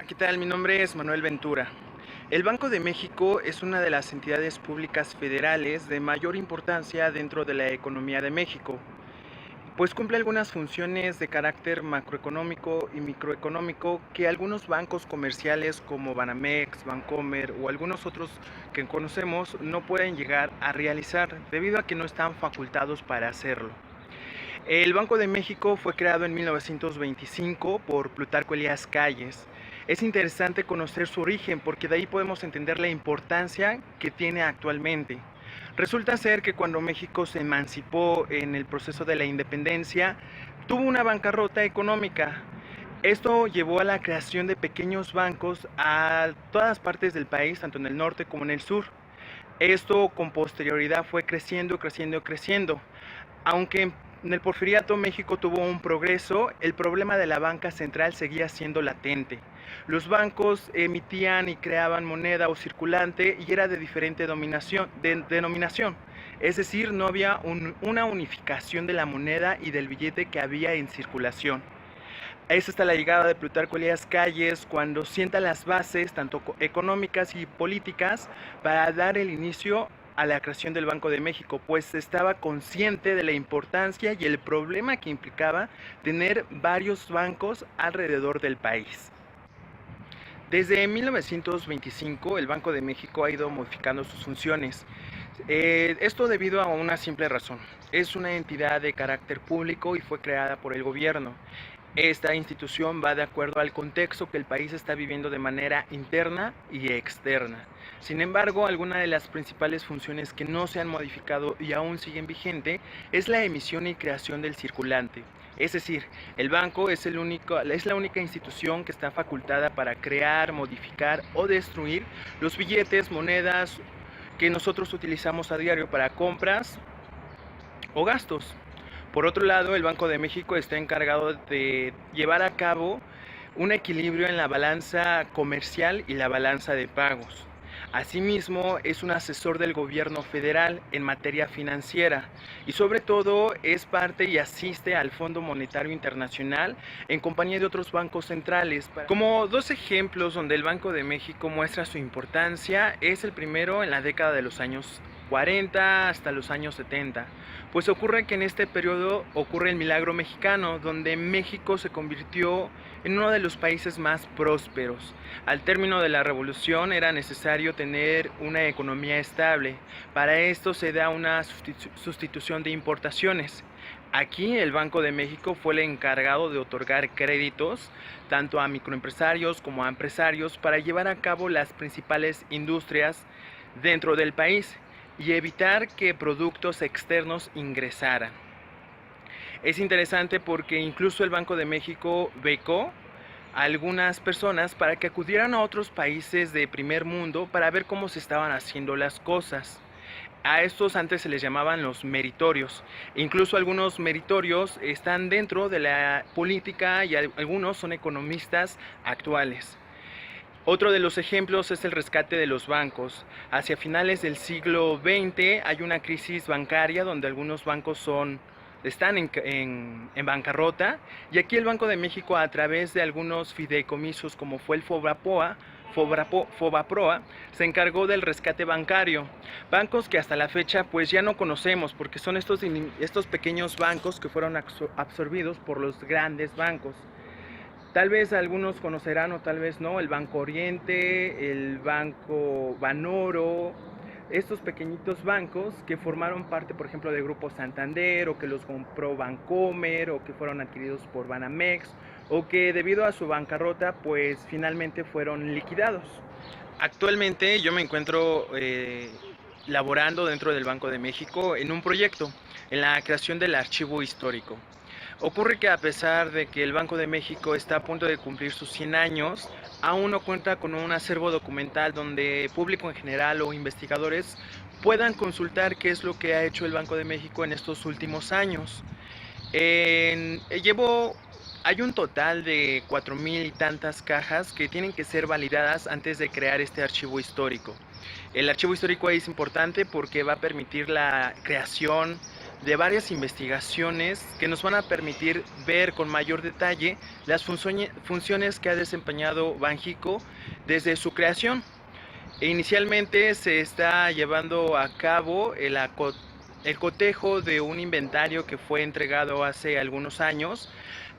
¿Qué tal? Mi nombre es Manuel Ventura. El Banco de México es una de las entidades públicas federales de mayor importancia dentro de la economía de México, pues cumple algunas funciones de carácter macroeconómico y microeconómico que algunos bancos comerciales como Banamex, Bancomer o algunos otros que conocemos no pueden llegar a realizar debido a que no están facultados para hacerlo. El Banco de México fue creado en 1925 por Plutarco Elías Calles. Es interesante conocer su origen porque de ahí podemos entender la importancia que tiene actualmente. Resulta ser que cuando México se emancipó en el proceso de la independencia, tuvo una bancarrota económica. Esto llevó a la creación de pequeños bancos a todas partes del país, tanto en el norte como en el sur. Esto con posterioridad fue creciendo, creciendo, creciendo. Aunque en el Porfiriato México tuvo un progreso, el problema de la banca central seguía siendo latente. Los bancos emitían y creaban moneda o circulante y era de diferente denominación. Es decir, no había una unificación de la moneda y del billete que había en circulación. Es hasta la llegada de Plutarco Elías Calles cuando sienta las bases, tanto económicas y políticas, para dar el inicio a la creación del Banco de México, pues estaba consciente de la importancia y el problema que implicaba tener varios bancos alrededor del país. Desde 1925 el Banco de México ha ido modificando sus funciones. Esto debido a una simple razón. Es una entidad de carácter público y fue creada por el gobierno. Esta institución va de acuerdo al contexto que el país está viviendo de manera interna y externa. Sin embargo, alguna de las principales funciones que no se han modificado y aún siguen vigente es la emisión y creación del circulante. Es decir, el banco es la única institución que está facultada para crear, modificar o destruir los billetes, monedas que nosotros utilizamos a diario para compras o gastos. Por otro lado, el Banco de México está encargado de llevar a cabo un equilibrio en la balanza comercial y la balanza de pagos. Asimismo, es un asesor del gobierno federal en materia financiera y sobre todo es parte y asiste al Fondo Monetario Internacional en compañía de otros bancos centrales. Como dos ejemplos donde el Banco de México muestra su importancia, es el primero en la década de los años 40 hasta los años 70. Pues ocurre que en este periodo ocurre el milagro mexicano, donde México se convirtió en uno de los países más prósperos. Al término de la revolución era necesario tener una economía estable. Para esto se da una sustitución de importaciones. Aquí el Banco de México fue el encargado de otorgar créditos tanto a microempresarios como a empresarios para llevar a cabo las principales industrias dentro del país y evitar que productos externos ingresaran. Es interesante porque incluso el Banco de México becó a algunas personas para que acudieran a otros países de primer mundo para ver cómo se estaban haciendo las cosas. A estos antes se les llamaban los meritorios. Incluso algunos meritorios están dentro de la política y algunos son economistas actuales. Otro de los ejemplos es el rescate de los bancos. Hacia finales del siglo XX hay una crisis bancaria donde algunos bancos están en bancarrota y aquí el Banco de México, a través de algunos fideicomisos como fue el Fobaproa, se encargó del rescate bancario. Bancos que hasta la fecha pues ya no conocemos porque son estos pequeños bancos que fueron absorbidos por los grandes bancos. Tal vez algunos conocerán o tal vez no, el Banco Oriente, el Banco Banoro, estos pequeñitos bancos que formaron parte, por ejemplo, del Grupo Santander, o que los compró Bancomer, o que fueron adquiridos por Banamex, o que debido a su bancarrota, pues finalmente fueron liquidados. Actualmente yo me encuentro laborando dentro del Banco de México en un proyecto, en la creación del archivo histórico. Ocurre que a pesar de que el Banco de México está a punto de cumplir sus 100 años, aún no cuenta con un acervo documental donde público en general o investigadores puedan consultar qué es lo que ha hecho el Banco de México en estos últimos años. Llevo Hay un total de 4,000 y tantas cajas que tienen que ser validadas antes de crear este archivo histórico. El archivo histórico es importante porque va a permitir la creación de varias investigaciones que nos van a permitir ver con mayor detalle las funciones que ha desempeñado Banxico desde su creación. Inicialmente se está llevando a cabo el cotejo de un inventario que fue entregado hace algunos años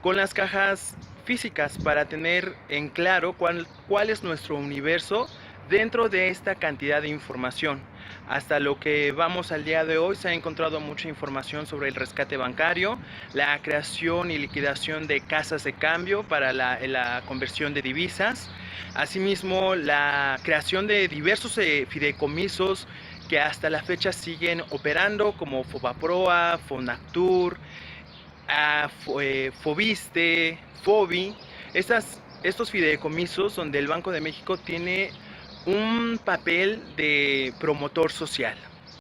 con las cajas físicas para tener en claro cuál es nuestro universo dentro de esta cantidad de información. Hasta lo que vamos al día de hoy se ha encontrado mucha información sobre el rescate bancario, la creación y liquidación de casas de cambio para la conversión de divisas, asimismo la creación de diversos fideicomisos que hasta la fecha siguen operando, como Fobaproa, Fonactur, Fobiste, Fobi. Estos fideicomisos donde el Banco de México tiene un papel de promotor social.